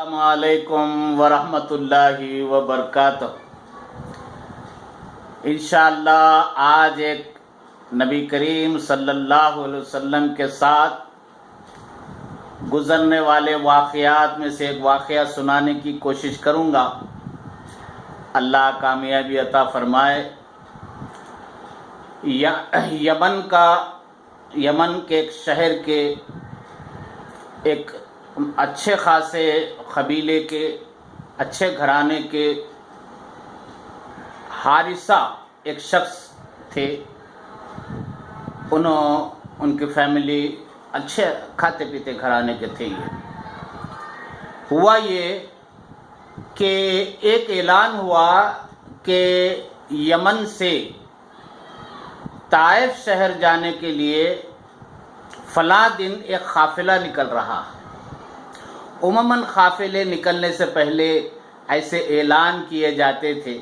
السلام علیکم ورحمۃ اللہ وبرکاتہ۔ انشاءاللہ آج ایک نبی کریم صلی اللہ علیہ وسلم کے ساتھ گزرنے والے واقعات میں سے ایک واقعہ سنانے کی کوشش کروں گا۔ اللہ کامیابی عطا فرمائے۔ یمن کے ایک شہر کے ایک اچھے خاصے قبیلے کے اچھے گھرانے کے حارثہ ایک شخص تھے۔ ان کی فیملی اچھے کھاتے پیتے گھرانے کے تھے۔ ہوا یہ کہ ایک اعلان ہوا کہ یمن سے طائف شہر جانے کے لیے فلاں دن ایک قافلہ نکل رہا۔ عموماً قافلے نکلنے سے پہلے ایسے اعلان کیے جاتے تھے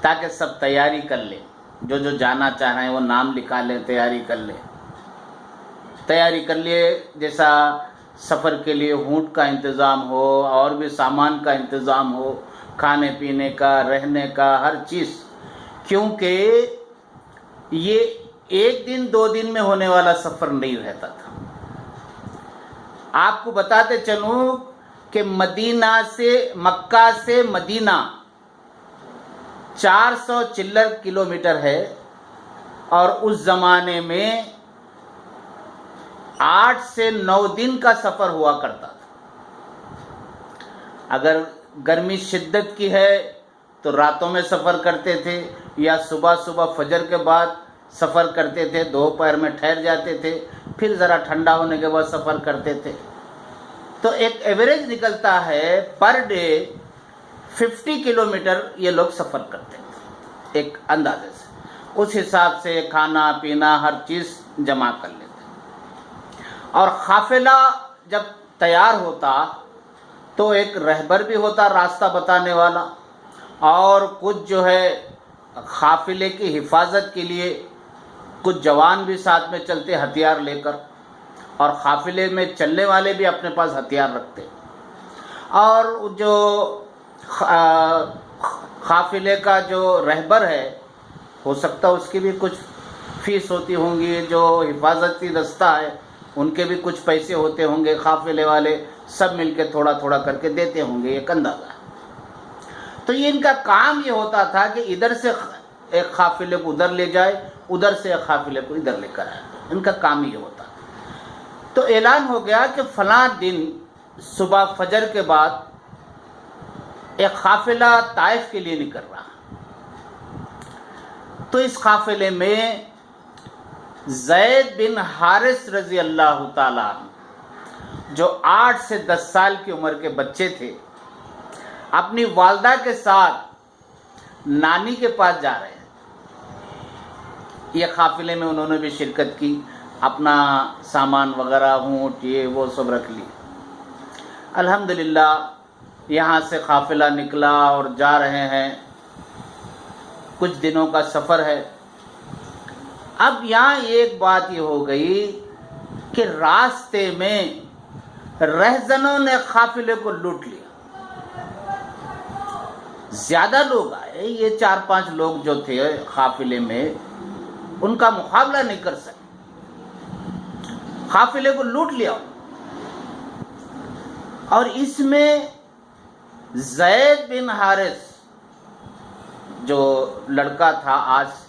تاکہ سب تیاری کر لیں، جو جانا چاہ رہے ہیں وہ نام لکھا لیں، تیاری کر لیے، جیسا سفر کے لیے اونٹ کا انتظام ہو اور بھی سامان کا انتظام ہو، کھانے پینے کا، رہنے کا، ہر چیز، کیونکہ یہ ایک دن دو دن میں ہونے والا سفر نہیں رہتا تھا۔ آپ کو بتاتے چلوں کہ مکہ سے مدینہ 400 چلر کلومیٹر ہے، اور اس زمانے میں 8 سے 9 دن کا سفر ہوا کرتا تھا۔ اگر گرمی شدت کی ہے تو راتوں میں سفر کرتے تھے، یا صبح فجر کے بعد سفر کرتے تھے، دوپہر میں ٹھہر جاتے تھے، پھر ذرا ٹھنڈا ہونے کے بعد سفر کرتے تھے۔ تو ایک ایوریج نکلتا ہے پر ڈے 50 کلومیٹر یہ لوگ سفر کرتے تھے ایک اندازے سے۔ اس حساب سے کھانا پینا ہر چیز جمع کر لیتے۔ اور قافلہ جب تیار ہوتا تو ایک رہبر بھی ہوتا، راستہ بتانے والا، اور کچھ جو ہے قافلے کی حفاظت کے لیے کچھ جوان بھی ساتھ میں چلتے ہتھیار لے کر، اور قافلے میں چلنے والے بھی اپنے پاس ہتھیار رکھتے۔ اور جو قافلے کا جو رہبر ہے، ہو سکتا اس کی بھی کچھ فیس ہوتی ہوں گی، جو حفاظتی دستہ ہے ان کے بھی کچھ پیسے ہوتے ہوں گے، قافلے والے سب مل کے تھوڑا تھوڑا کر کے دیتے ہوں گے، ایک اندازہ ہے۔ تو یہ ان کا کام یہ ہوتا تھا کہ ادھر سے ایک قافلے کو ادھر لے جائے، ادھر سے ایک قافلے کو ادھر لے کر آئے، ان کا کام یہ ہوتا تھا۔ تو اعلان ہو گیا کہ فلاں دن صبح فجر کے بعد ایک قافلہ طائف کے لیے نکل رہا۔ تو اس قافلے میں زید بن حارث رضی اللہ تعالیٰ عنہ، جو 8 سے 10 سال کی عمر کے بچے تھے، اپنی والدہ کے ساتھ نانی کے پاس جا رہے ہیں۔ یہ قافلے میں انہوں نے بھی شرکت کی، اپنا سامان وغیرہ اونٹ یہ وہ سب رکھ لی۔ الحمدللہ یہاں سے قافلہ نکلا اور جا رہے ہیں، کچھ دنوں کا سفر ہے۔ اب یہاں ایک بات یہ ہو گئی کہ راستے میں رہزنوں نے قافلے کو لوٹ لیا۔ زیادہ لوگ آئے، یہ 4-5 لوگ جو تھے قافلے میں، ان کا مقابلہ نہیں کر سکے، قافلے کو لوٹ لیا۔ اور اس میں زید بن حارث جو لڑکا تھا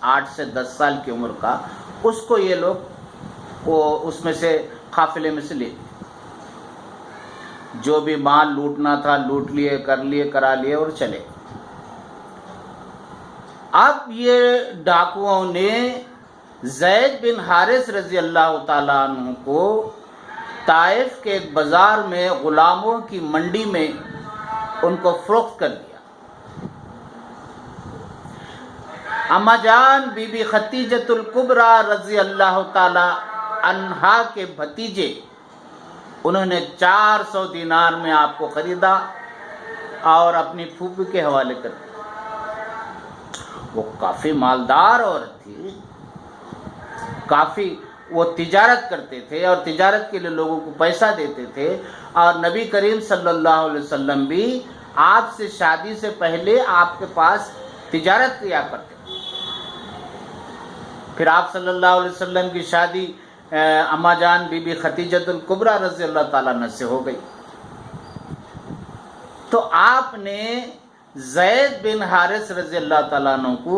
8 سے 10 سال کی عمر کا، اس کو یہ لوگ اس میں سے قافلے میں سے لے لیے۔ جو بھی مال لوٹنا تھا لوٹ لیے، کرا لیے اور چلے۔ اب یہ ڈاکوؤں نے زید بن حارث رضی اللہ تعالیٰ عنہ کو طائف کے ایک بازار میں غلاموں کی منڈی میں ان کو فروخت کر دیا۔ اما جان بی بی خدیجۃ الکبریٰ رضی اللہ تعالی عنہا کے بھتیجے، انہوں نے 400 دینار میں آپ کو خریدا اور اپنی پھوپھی کے حوالے کر دیا۔ وہ کافی مالدار عورت تھی، کافی وہ تجارت کرتے تھے اور تجارت کے لیے لوگوں کو پیسہ دیتے تھے، اور نبی کریم صلی اللہ علیہ وسلم بھی آپ سے شادی سے پہلے آپ کے پاس تجارت کیا کرتے تھے۔ پھر آپ صلی اللہ علیہ وسلم کی شادی اماں جان بی بی خدیجۃ الکبریٰ رضی اللہ تعالیٰ عنہ سے ہو گئی، تو آپ نے زید بن حارث رضی اللہ تعالیٰ عنہ کو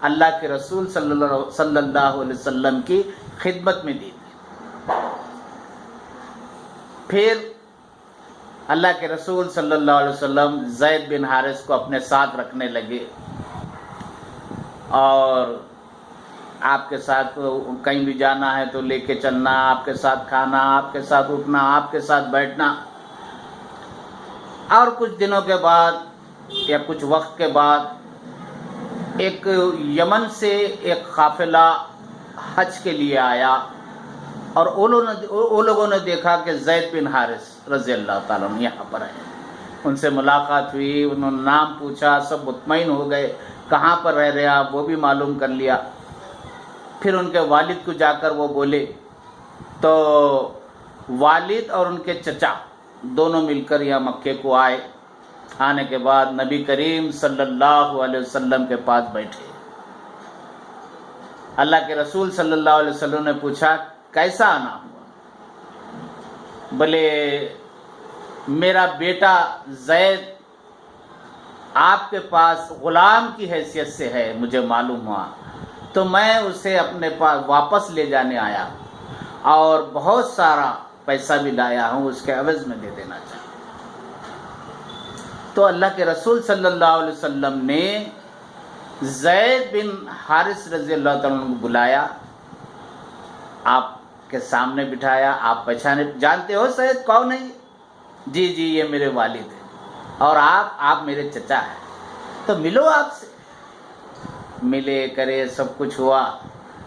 اللہ کے رسول صلی اللہ علیہ وسلم کی خدمت میں دی تھی۔ پھر اللہ کے رسول صلی اللہ علیہ وسلم زید بن حارث کو اپنے ساتھ رکھنے لگے، اور آپ کے ساتھ کہیں بھی جانا ہے تو لے کے چلنا، آپ کے ساتھ کھانا، آپ کے ساتھ اٹھنا، آپ کے ساتھ بیٹھنا۔ اور کچھ دنوں کے بعد یا کچھ وقت کے بعد ایک یمن سے ایک قافلہ حج کے لیے آیا، اور وہ لوگوں نے دیکھا کہ زید بن حارث رضی اللہ تعالیٰ عنہ یہاں پر ہیں۔ ان سے ملاقات ہوئی، انہوں نے نام پوچھا، سب مطمئن ہو گئے کہاں پر رہ رہے آپ، وہ بھی معلوم کر لیا۔ پھر ان کے والد کو جا کر وہ بولے، تو والد اور ان کے چچا دونوں مل کر یہاں مکے کو آئے۔ آنے کے بعد نبی کریم صلی اللہ علیہ وسلم کے پاس بیٹھے۔ اللہ کے رسول صلی اللہ علیہ وسلم نے پوچھا کیسا آنا ہوا؟ بولے میرا بیٹا زید آپ کے پاس غلام کی حیثیت سے ہے، مجھے معلوم ہوا، تو میں اسے اپنے پاس واپس لے جانے آیا، اور بہت سارا پیسہ بھی لایا ہوں، اس کے عوض میں دے دینا چاہتا ہوں۔ تو اللہ کے رسول صلی اللہ علیہ وسلم نے زید بن حارث رضی اللہ تعالیٰ عنہ کو بلایا، آپ کے سامنے بٹھایا۔ آپ پہچانے جانتے ہو زید کون ہے؟ جی جی یہ میرے والد ہیں، اور آپ میرے چچا ہیں، تو ملو آپ سے۔ ملے کرے سب کچھ ہوا،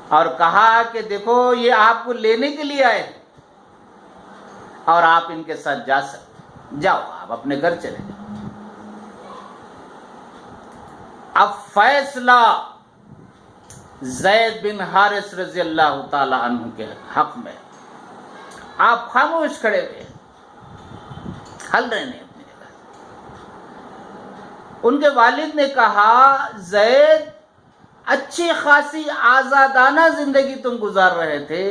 اور کہا کہ دیکھو یہ آپ کو لینے کے لیے آئے اور آپ ان کے ساتھ جا سکتے، جاؤ آپ اپنے گھر چلے جاؤ۔ اب فیصلہ زید بن حارث رضی اللہ تعالی عنہ کے حق میں، آپ خاموش کھڑے ہوئے، ہل رہے نہیں اپنی جگہ۔ ان کے والد نے کہا زید اچھی خاصی آزادانہ زندگی تم گزار رہے تھے،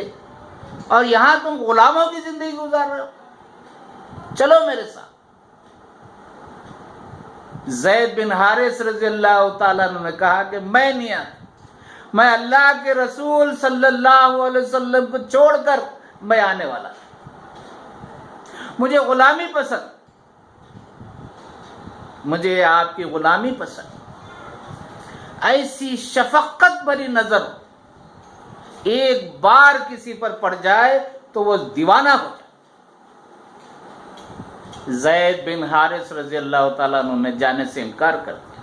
اور یہاں تم غلاموں کی زندگی گزار رہے ہو، چلو میرے ساتھ۔ زید بن حارث رضی اللہ تعالیٰ عنہ نے کہا کہ میں نہیں آتا، میں اللہ کے رسول صلی اللہ علیہ وسلم کو چھوڑ کر میں آنے والا، مجھے غلامی پسند، مجھے آپ کی غلامی پسند۔ ایسی شفقت بھری نظر ایک بار کسی پر پڑ جائے تو وہ دیوانہ ہو جائے۔ زید بن حارث رضی اللہ تعالیٰ عنہ نے جانے سے انکار کر دیا۔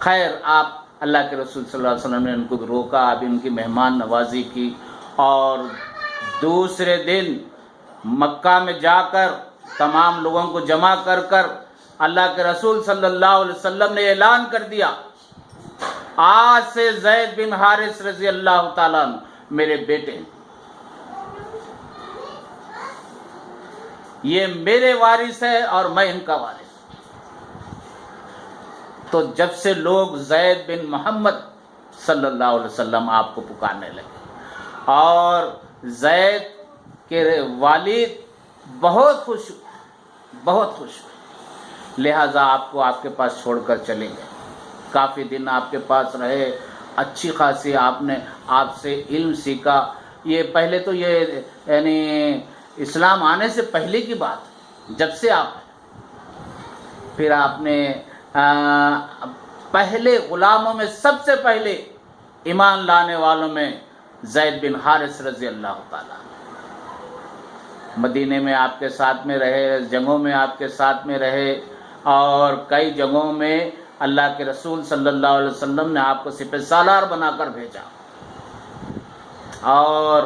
خیر، آپ اللہ کے رسول صلی اللہ علیہ وسلم نے ان کو روکا، اب ان کی مہمان نوازی کی، اور دوسرے دن مکہ میں جا کر تمام لوگوں کو جمع کر کر اللہ کے رسول صلی اللہ علیہ وسلم نے اعلان کر دیا، آج سے زید بن حارث رضی اللہ تعالیٰ عنہ میرے بیٹے ہیں، یہ میرے وارث ہے اور میں ان کا وارث۔ تو جب سے لوگ زید بن محمد صلی اللہ علیہ وسلم آپ کو پکارنے لگے، اور زید کے والد بہت خوش ہوئے، لہذا آپ کو آپ کے پاس چھوڑ کر چلے گئے۔ کافی دن آپ کے پاس رہے، اچھی خاصی آپ نے آپ سے علم سیکھا۔ یہ پہلے تو یہ یعنی اسلام آنے سے پہلے کی بات، جب سے آپ پھر آپ نے پہلے غلاموں میں سب سے پہلے ایمان لانے والوں میں زید بن حارث رضی اللہ تعالیٰ، مدینے میں آپ کے ساتھ میں رہے، جنگوں میں آپ کے ساتھ میں رہے، اور کئی جگہوں میں اللہ کے رسول صلی اللہ علیہ وسلم نے آپ کو سپہ سالار بنا کر بھیجا، اور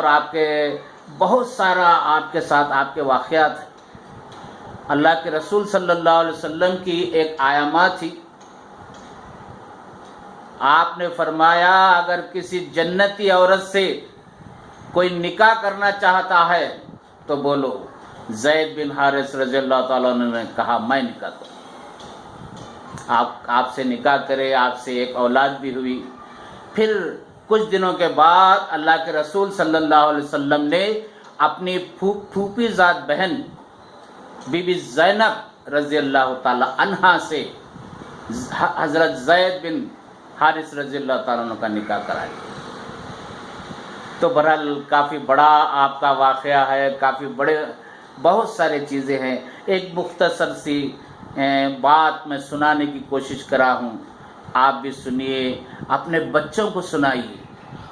آپ کے بہت سارا آپ کے ساتھ آپ کے واقعات ہیں۔ اللہ کے رسول صلی اللہ علیہ وسلم کی ایک آیامہ تھی، آپ نے فرمایا اگر کسی جنتی عورت سے کوئی نکاح کرنا چاہتا ہے تو بولو زید بن حارث رضی اللہ تعالیٰ عنہ نے کہا میں نکاح کروں، آپ سے نکاح کرے، آپ سے ایک اولاد بھی ہوئی۔ پھر کچھ دنوں کے بعد اللہ کے رسول صلی اللہ علیہ وسلم نے اپنی پھوپھی ذات بہن بی بی زینب رضی اللہ تعالی عنہا سے حضرت زید بن حارث رضی اللہ تعالیٰ عنہ کا نکاح کرایا۔ تو بہرحال کافی بڑا آپ کا واقعہ ہے، کافی بہت سارے چیزیں ہیں۔ ایک مختصر سی بات میں سنانے کی کوشش کرا ہوں، آپ بھی سنیے، اپنے بچوں کو سنائیے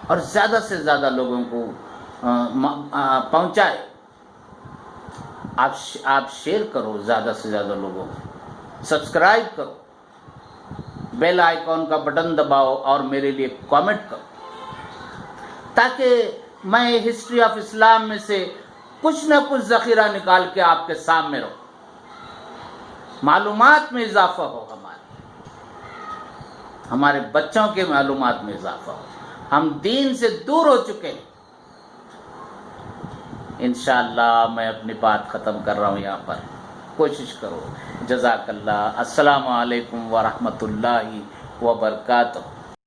اور زیادہ سے زیادہ لوگوں کو پہنچائے۔ آپ شیئر کرو زیادہ سے زیادہ لوگوں کو، سبسکرائب کرو، بیل آئیکن کا بٹن دباؤ اور میرے لیے کامنٹ کرو، تاکہ میں ہسٹری آف اسلام میں سے کچھ نہ کچھ ذخیرہ نکال کے آپ کے سامنے رہوں، معلومات میں اضافہ ہو، ہمارے بچوں کے معلومات میں اضافہ ہو۔ ہم دین سے دور ہو چکے ہیں۔ انشاءاللہ میں اپنی بات ختم کر رہا ہوں یہاں پر، کوشش کرو۔ جزاک اللہ۔ السلام علیکم ورحمۃ اللہ وبرکاتہ۔